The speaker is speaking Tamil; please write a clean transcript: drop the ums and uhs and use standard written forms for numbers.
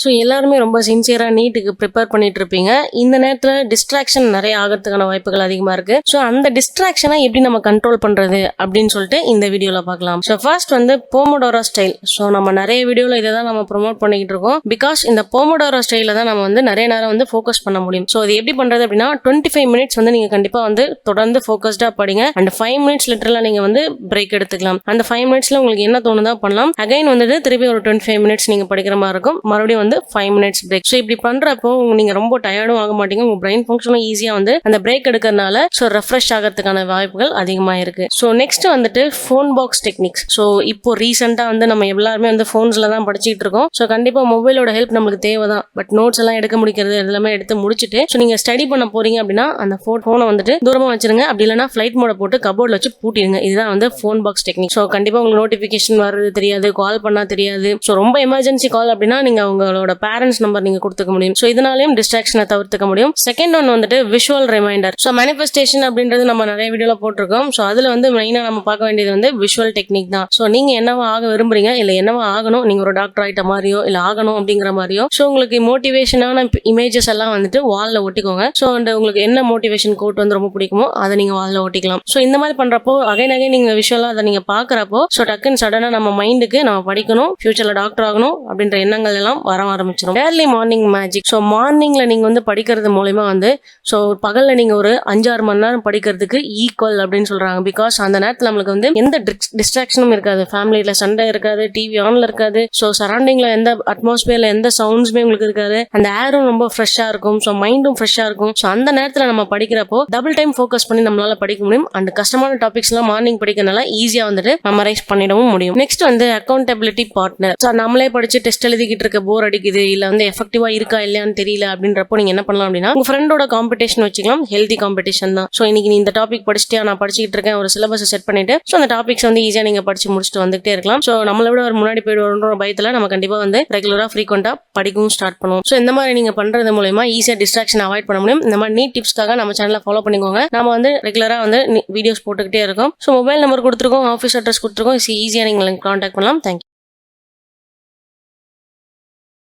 ஸோ எல்லாருமே ரொம்ப சின்சியராக நீட்டுக்கு ப்ரிப்பேர் பண்ணிட்டு இருப்பீங்க. இந்த நேரத்தில் டிஸ்ட்ராக்ஷன் நிறைய ஆகிறதுக்கான வாய்ப்புகள் அதிகமாக இருக்கு. ஸோ அந்த டிஸ்ட்ராக்ஷனை எப்படி நம்ம கண்ட்ரோல் பண்ணுறது அப்படின்னு சொல்லிட்டு இந்த வீடியோவில் பார்க்கலாம். ஸோ ஃபர்ஸ்ட் வந்து போமோடோரோ ஸ்டைல். ஸோ நம்ம நிறைய வீடியோவில் இதை தான் நம்ம ப்ரொமோட் பண்ணிக்கிட்டு இருக்கோம். பிகாஸ் இந்த போமோடோரோ ஸ்டைலில் தான் நம்ம வந்து நிறைய நேரம் வந்து ஃபோக்கஸ் பண்ண முடியும். ஸோ அது எப்படி பண்ணுறது அப்படின்னா 25 மினிட்ஸ் வந்து நீங்கள் கண்டிப்பாக வந்து தொடர்ந்து ஃபோக்கஸ்டாக படிங்க. அண்ட் 5 மினிட்ஸ் லிட்டரலாக நீங்கள் வந்து பிரேக் எடுத்துக்கலாம். அந்த 5 மினிட்ஸில் உங்களுக்கு என்ன தோணுதா பண்ணலாம். அகைன் வந்துட்டு திருப்பி ஒரு 25 மினிட்ஸ் நீங்கள் படிக்கிற மாதிரி இருக்கும். மறுபடியும் வந்து 5 மினிட்ஸ் பிரேக். ஸோ இப்படி பண்றப்போ நீங்க ரொம்ப டயர்டும் ஆக மாட்டீங்க. உங்க பிரெயின் ஃபங்க்ஷனும் ஈஸியா வந்து அந்த பிரேக் எடுக்கிறதுனால ஸோ ரெஃப்ரெஷ் ஆகிறதுக்கான வாய்ப்புகள் அதிகமா இருக்கு. ஸோ நெக்ஸ்ட் வந்துட்டு ஃபோன் பாக்ஸ் டெக்னிக்ஸ். ஸோ இப்போ ரீசெண்டா வந்து நம்ம எல்லாருமே வந்து ஃபோன்ஸ்ல தான் படிச்சுட்டு இருக்கோம். ஸோ கண்டிப்பா மொபைலோட ஹெல்ப் நம்மளுக்கு தேவை தான். பட் நோட்ஸ் எல்லாம் எடுக்க முடிக்கிறது எல்லாமே எடுத்து முடிச்சுட்டு ஸோ நீங்க ஸ்டடி பண்ண போறீங்க அப்படின்னா அந்த ஃபோனை வந்துட்டு தூரமா வச்சிருங்க. அப்படி இல்லைன்னா ஃபிளைட் மோட போட்டு கபோர்ட்ல வச்சு பூட்டிடுங்க. இதுதான் வந்து ஃபோன் பாக்ஸ் டெக்னிக். ஸோ கண்டிப்பா உங்களுக்கு நோட்டிபிகேஷன் வர்றது தெரியாது, கால் பண்ணா தெரியாது. ஸோ ரொம்ப எமர்ஜென்சி கால் அப்படின்னா நீங்க உங்களோட பேரண்ட்ஸ் நம்பர் நீங்க கொடுத்துக்க முடியும். ஸோ இதனாலையும் டிஸ்ட்ராக்ஷனை தவிர்த்துக்க முடியும். செகண்ட் ஒன் வந்துட்டு விஷுவல் ரிமைண்டர். ஸோ மேனிஃபெஸ்டேஷன் அப்படின்றது நம்ம நிறைய வீடியோல போட்டிருக்கோம். ஸோ அதுல வந்து மெயினா நம்ம பார்க்க வேண்டியது வந்து விஷுவல் டெக்னிக் தான். ஸோ நீங்க என்னவா ஆக விரும்புறீங்க, இல்ல என்னவா ஆகணும், நீங்க ஒரு டாக்டர் ஆயிட்ட மாதிரியோ இல்ல ஆகணும் அப்படிங்கிற மாதிரியோ ஸோ உங்களுக்கு மோட்டிவேஷனான இமேஜஸ் எல்லாம் வந்துட்டு வால்ல ஒட்டிக்கோங்க. ஸோ உங்களுக்கு என்ன மோட்டிவேஷன் கோட் வந்து ரொம்ப பிடிக்குமோ அதை நீங்க வால்ல ஒட்டிக்கலாம். ஸோ இந்த மாதிரி பண்றப்போ அகைன் நீங்க விஷுவலா அதை நீங்க பாக்குறப்போ ஸோ டக்குன்னு சடனா நம்ம மைண்டுக்கு நம்ம படிக்கணும், ஃபியூச்சர்ல டாக்டர் ஆகணும் அப்படின்ற எண்ணங்கள் எல்லாம் வர ஆரம்பிச்சிடும். Early morning magic. ஸோ மார்னிங்ல நீங்க வந்து படிக்கிறது மூலமா வந்து ஸோ பகல்ல நீங்க ஒரு 5-6 மணி நேரம் படிக்கிறதுக்கு ஈக்குவல் அப்படின்னு சொல்றாங்க. பிகாஸ் அந்த நேரத்தில் நம்மளுக்கு வந்து எந்த டிஸ்ட்ராக்ஷனும் இருக்காது, ஃபேமிலியில சண்டை இருக்காது, டிவி ஆன்ல இருக்காது, ஸோ சரௌண்டிங்ல எந்த அட்மாஸ்பியர்ல எந்த சவுண்ட்ஸுமே உங்களுக்கு இருக்காது, அந்த ஏரும் ரொம்ப ஃப்ரெஷ்ஷா இருக்கும், ஸோ மைண்டும் ஃப்ரெஷ்ஷா இருக்கும். ஸோ அந்த நேரத்தில் நம்ம படிக்கிறப்போ டபுள் டைம் ஃபோக்கஸ் பண்ணி நம்மளால படிக்க முடியும். அண்ட் கஷ்டமான டாபிக்ஸ் எல்லாம் மார்னிங் படிக்கிறதுனால ஈஸியா வந்துட்டு மெமரைஸ் பண்ணிடவும் முடியும். நெக்ஸ்ட் வந்து அக்கௌண்டபிலிட்டி பார்ட்னர். ஸோ நம்மளே படிச்சு டெஸ்ட் எழுதிக்கிட்டு இருக்க போர் அடிக்குது, இல்ல வந்து எஃபெக்டிவா இருக்கா இல்லையான்னு தெரியல அப்படின்றப்போ நீங்க என்ன பண்ணலாம் அப்படின்னா உங்க ஃப்ரெண்டோட காம்படிஷன் வச்சுக்கலாம். ஹெல்தி காம்படிஷன் தான். ஸோ இன்னைக்கு நீ இந்த டாபிக் படிச்சுட்டியா, நான் படிச்சுட்டு இருக்கேன், ஒரு சிலபஸ் செட் பண்ணிட்டு ஸோ அந்த டாபிக்ஸ் வந்து ஈஸியா நீங்க படிச்சு முடிச்சுட்டு வந்துட்டே இருக்கலாம். ஸோ நம்மளை விட ஒரு முன்னாடி போயிடுவோன்ற பயத்துல நம்ம கண்டிப்பா வந்து ரெகுலரா ஃப்ரீக்வெண்டா படிக்கவும் ஸ்டார்ட் பண்ணுவோம். ஸோ இந்த மாதிரி நீங்க பண்றது மூலமா ஈஸியா டிஸ்ட்ராக்ஷன் அவாய்ட் பண்ண முடியும். இந்த மாதிரி நீட் டிப்ஸ்க்காக நம்ம சேனலை ஃபாலோ பண்ணிக்கோங்க. நம்ம வந்து ரெகுலரா வந்து வீடியோஸ் போட்டுக்கிட்டே இருக்கோம். ஸோ மொபைல் நம்பர் கொடுத்துருக்கோம், ஆஃபீஸ் அட்ரஸ் கொடுத்துருக்கோம். ஈஸியா நீங்க கான்டாக்ட் பண்ணலாம். தேங்க்யூ.